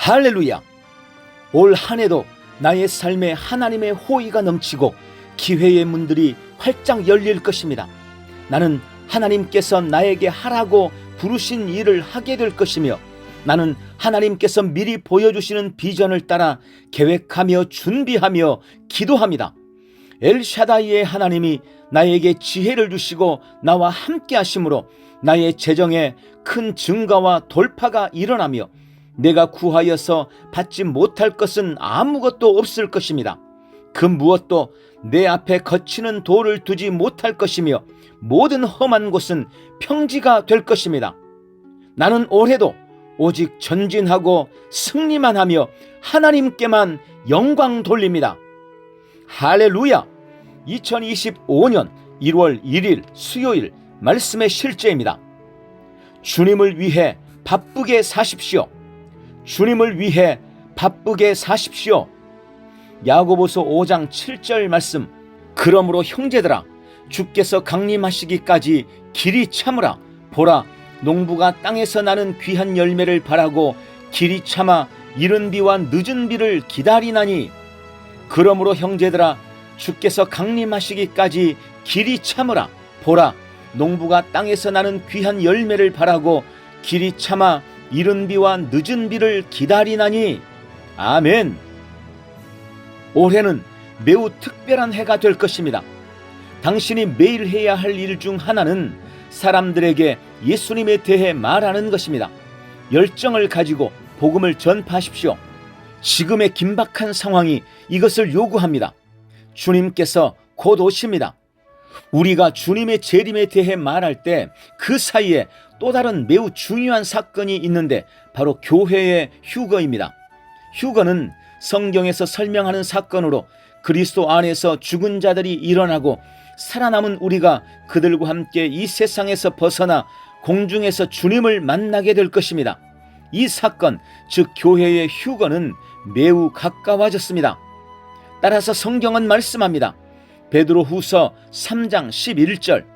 할렐루야! 올 한 해도 나의 삶에 하나님의 호의가 넘치고 기회의 문들이 활짝 열릴 것입니다. 나는 하나님께서 나에게 하라고 부르신 일을 하게 될 것이며, 나는 하나님께서 미리 보여주시는 비전을 따라 계획하며 준비하며 기도합니다. 엘샤다이의 하나님이 나에게 지혜를 주시고 나와 함께 하심으로 나의 재정에 큰 증가와 돌파가 일어나며, 내가 구하여서 받지 못할 것은 아무것도 없을 것입니다. 그 무엇도 내 앞에 거치는 돌을 두지 못할 것이며, 모든 험한 곳은 평지가 될 것입니다. 나는 올해도 오직 전진하고 승리만 하며 하나님께만 영광 돌립니다. 할렐루야! 2025년 1월 1일 수요일 말씀의 실제입니다. 주님을 위해 바쁘게 사십시오. 주님을 위해 바쁘게 사십시오. 야고보서 5장 7절 말씀. 그러므로 형제들아, 주께서 강림하시기까지 길이 참으라. 보라, 농부가 땅에서 나는 귀한 열매를 바라고 길이 참아 이른 비와 늦은 비를 기다리나니, 그러므로 형제들아, 주께서 강림하시기까지 길이 참으라. 보라, 농부가 땅에서 나는 귀한 열매를 바라고 길이 참아 이른 비와 늦은 비를 기다리나니. 아멘. 올해는 매우 특별한 해가 될 것입니다. 당신이 매일 해야 할 일 중 하나는 사람들에게 예수님에 대해 말하는 것입니다. 열정을 가지고 복음을 전파하십시오. 지금의 긴박한 상황이 이것을 요구합니다. 주님께서 곧 오십니다. 우리가 주님의 재림에 대해 말할 때 그 사이에 또 다른 매우 중요한 사건이 있는데, 바로 교회의 휴거입니다. 휴거는 성경에서 설명하는 사건으로 그리스도 안에서 죽은 자들이 일어나고 살아남은 우리가 그들과 함께 이 세상에서 벗어나 공중에서 주님을 만나게 될 것입니다. 이 사건, 즉 교회의 휴거는 매우 가까워졌습니다. 따라서 성경은 말씀합니다. 베드로후서 3장 11절,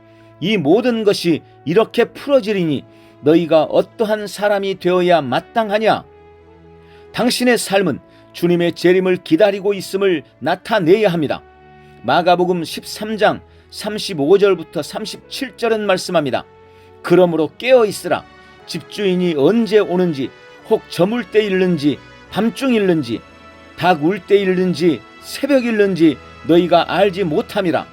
이 모든 것이 이렇게 풀어지리니 너희가 어떠한 사람이 되어야 마땅하냐? 당신의 삶은 주님의 재림을 기다리고 있음을 나타내야 합니다. 마가복음 13장 35절부터 37절은 말씀합니다. 그러므로 깨어 있으라. 집주인이 언제 오는지, 혹 저물 때 일는지 밤중 일는지 닭 울 때 일는지 새벽 일는지 너희가 알지 못함이라.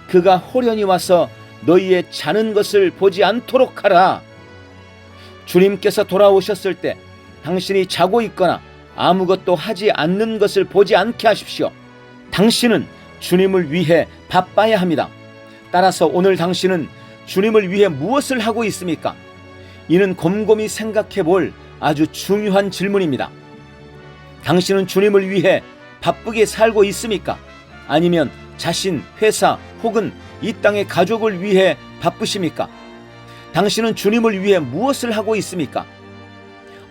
그가 호련히 와서 너희의 자는 것을 보지 않도록 하라. 주님께서 돌아오셨을 때 당신이 자고 있거나 아무것도 하지 않는 것을 보지 않게 하십시오. 당신은 주님을 위해 바빠야 합니다. 따라서 오늘 당신은 주님을 위해 무엇을 하고 있습니까? 이는 곰곰이 생각해 볼 아주 중요한 질문입니다. 당신은 주님을 위해 바쁘게 살고 있습니까? 아니면 자신, 회사 혹은 이 땅의 가족을 위해 바쁘십니까? 당신은 주님을 위해 무엇을 하고 있습니까?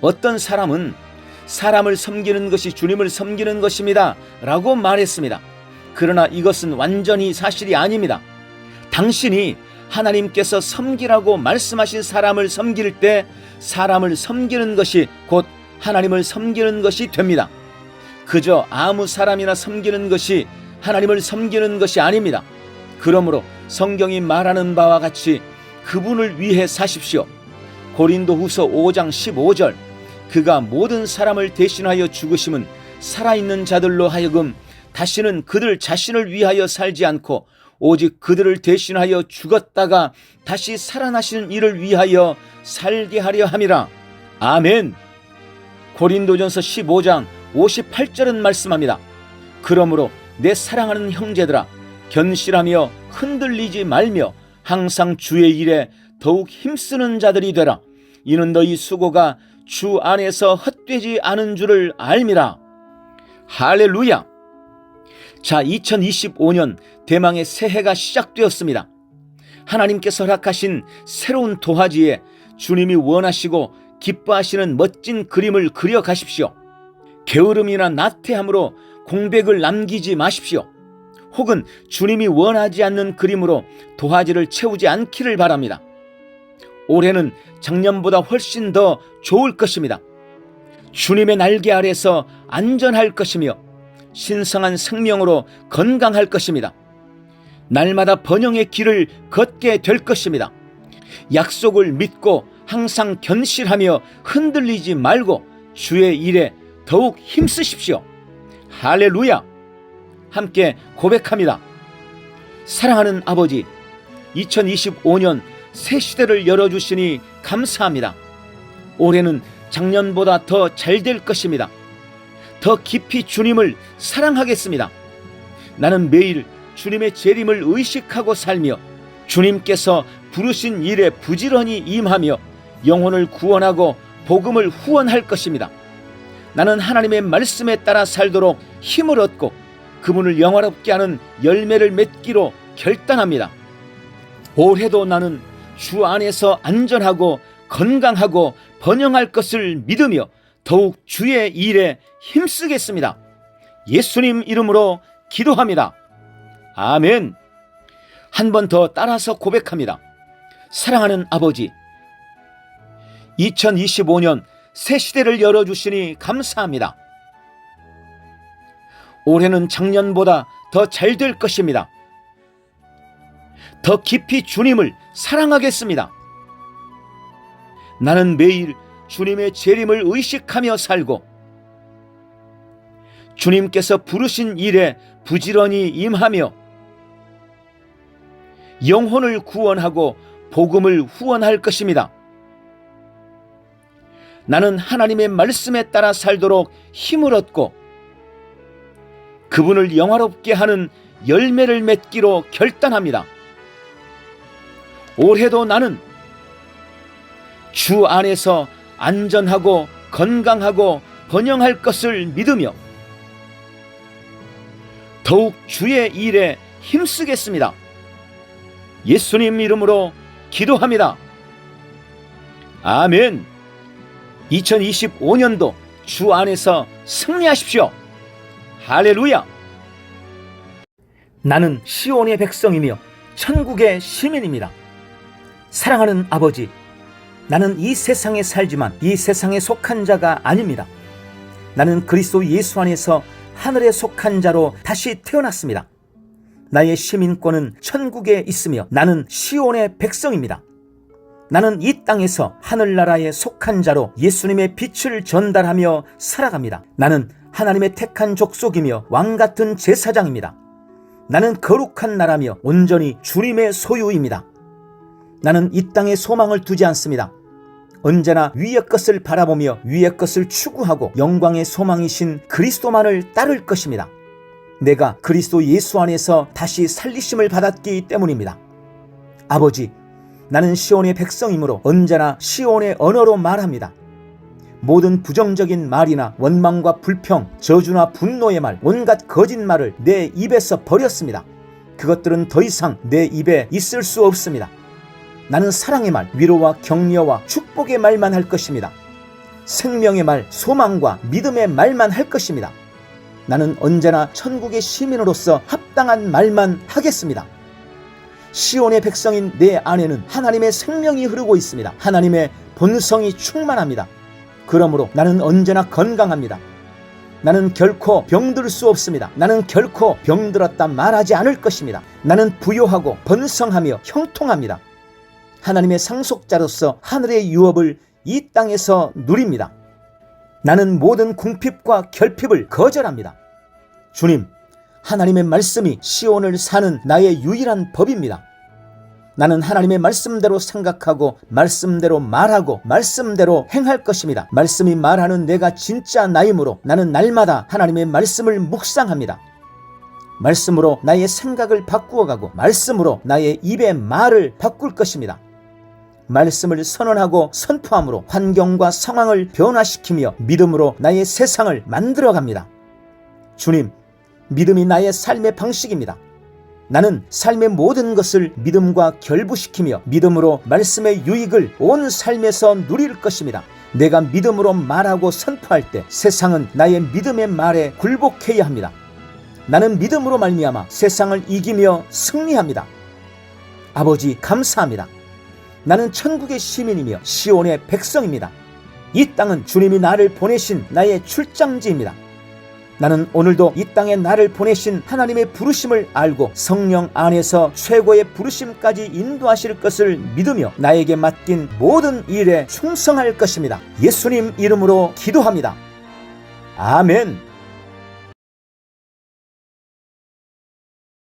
어떤 사람은 사람을 섬기는 것이 주님을 섬기는 것입니다 라고 말했습니다. 그러나 이것은 완전히 사실이 아닙니다. 당신이 하나님께서 섬기라고 말씀하신 사람을 섬길 때 사람을 섬기는 것이 곧 하나님을 섬기는 것이 됩니다. 그저 아무 사람이나 섬기는 것이 하나님을 섬기는 것이 아닙니다. 그러므로 성경이 말하는 바와 같이 그분을 위해 사십시오. 고린도후서 5장 15절, 그가 모든 사람을 대신하여 죽으심은 살아있는 자들로 하여금 다시는 그들 자신을 위하여 살지 않고 오직 그들을 대신하여 죽었다가 다시 살아나시는 이를 위하여 살게 하려 함이라. 아멘. 고린도전서 15장 58절은 말씀합니다. 그러므로 내 사랑하는 형제들아, 견실하며 흔들리지 말며 항상 주의 일에 더욱 힘쓰는 자들이 되라. 이는 너희 수고가 주 안에서 헛되지 않은 줄을 알미라. 할렐루야. 자, 2025년 대망의 새해가 시작되었습니다. 하나님께서 허락하신 새로운 도화지에 주님이 원하시고 기뻐하시는 멋진 그림을 그려 가십시오. 게으름이나 나태함으로 공백을 남기지 마십시오. 혹은 주님이 원하지 않는 그림으로 도화지를 채우지 않기를 바랍니다. 올해는 작년보다 훨씬 더 좋을 것입니다. 주님의 날개 아래서 안전할 것이며 신성한 생명으로 건강할 것입니다. 날마다 번영의 길을 걷게 될 것입니다. 약속을 믿고 항상 견실하며 흔들리지 말고 주의 일에 더욱 힘쓰십시오. 할렐루야! 함께 고백합니다. 사랑하는 아버지, 2025년 새 시대를 열어주시니 감사합니다. 올해는 작년보다 더 잘 될 것입니다. 더 깊이 주님을 사랑하겠습니다. 나는 매일 주님의 재림을 의식하고 살며 주님께서 부르신 일에 부지런히 임하며 영혼을 구원하고 복음을 후원할 것입니다. 나는 하나님의 말씀에 따라 살도록 힘을 얻고 그분을 영화롭게 하는 열매를 맺기로 결단합니다. 올해도 나는 주 안에서 안전하고 건강하고 번영할 것을 믿으며 더욱 주의 일에 힘쓰겠습니다. 예수님 이름으로 기도합니다. 아멘. 한 번 더 따라서 고백합니다. 사랑하는 아버지, 2025년 새 시대를 열어주시니 감사합니다. 올해는 작년보다 더 잘 될 것입니다. 더 깊이 주님을 사랑하겠습니다. 나는 매일 주님의 재림을 의식하며 살고 주님께서 부르신 일에 부지런히 임하며 영혼을 구원하고 복음을 후원할 것입니다. 나는 하나님의 말씀에 따라 살도록 힘을 얻고 그분을 영화롭게 하는 열매를 맺기로 결단합니다. 올해도 나는 주 안에서 안전하고 건강하고 번영할 것을 믿으며 더욱 주의 일에 힘쓰겠습니다. 예수님 이름으로 기도합니다. 아멘. 2025년도 주 안에서 승리하십시오. 할렐루야. 나는 시온의 백성이며 천국의 시민입니다. 사랑하는 아버지, 나는 이 세상에 살지만 이 세상에 속한 자가 아닙니다. 나는 그리스도 예수 안에서 하늘에 속한 자로 다시 태어났습니다. 나의 시민권은 천국에 있으며 나는 시온의 백성입니다. 나는 이 땅에서 하늘나라에 속한 자로 예수님의 빛을 전달하며 살아갑니다. 나는 하나님의 택한 족속이며 왕같은 제사장입니다. 나는 거룩한 나라며 온전히 주님의 소유입니다. 나는 이 땅에 소망을 두지 않습니다. 언제나 위의 것을 바라보며 위의 것을 추구하고 영광의 소망이신 그리스도만을 따를 것입니다. 내가 그리스도 예수 안에서 다시 살리심을 받았기 때문입니다. 아버지, 나는 시온의 백성이므로 언제나 시온의 언어로 말합니다. 모든 부정적인 말이나 원망과 불평, 저주나 분노의 말, 온갖 거짓말을 내 입에서 버렸습니다. 그것들은 더 이상 내 입에 있을 수 없습니다. 나는 사랑의 말, 위로와 격려와 축복의 말만 할 것입니다. 생명의 말, 소망과 믿음의 말만 할 것입니다. 나는 언제나 천국의 시민으로서 합당한 말만 하겠습니다. 시온의 백성인 내 안에는 하나님의 생명이 흐르고 있습니다. 하나님의 본성이 충만합니다. 그러므로 나는 언제나 건강합니다. 나는 결코 병들 수 없습니다. 나는 결코 병들었다 말하지 않을 것입니다. 나는 부요하고 번성하며 형통합니다. 하나님의 상속자로서 하늘의 유업을 이 땅에서 누립니다. 나는 모든 궁핍과 결핍을 거절합니다. 주님, 하나님의 말씀이 시온을 사는 나의 유일한 법입니다. 나는 하나님의 말씀대로 생각하고 말씀대로 말하고 말씀대로 행할 것입니다. 말씀이 말하는 내가 진짜 나이므로 나는 날마다 하나님의 말씀을 묵상합니다. 말씀으로 나의 생각을 바꾸어가고 말씀으로 나의 입의 말을 바꿀 것입니다. 말씀을 선언하고 선포함으로 환경과 상황을 변화시키며 믿음으로 나의 세상을 만들어갑니다. 주님, 믿음이 나의 삶의 방식입니다. 나는 삶의 모든 것을 믿음과 결부시키며 믿음으로 말씀의 유익을 온 삶에서 누릴 것입니다. 내가 믿음으로 말하고 선포할 때 세상은 나의 믿음의 말에 굴복해야 합니다. 나는 믿음으로 말미암아 세상을 이기며 승리합니다. 아버지, 감사합니다. 나는 천국의 시민이며 시온의 백성입니다. 이 땅은 주님이 나를 보내신 나의 출장지입니다. 나는 오늘도 이 땅에 나를 보내신 하나님의 부르심을 알고 성령 안에서 최고의 부르심까지 인도하실 것을 믿으며 나에게 맡긴 모든 일에 충성할 것입니다. 예수님 이름으로 기도합니다. 아멘.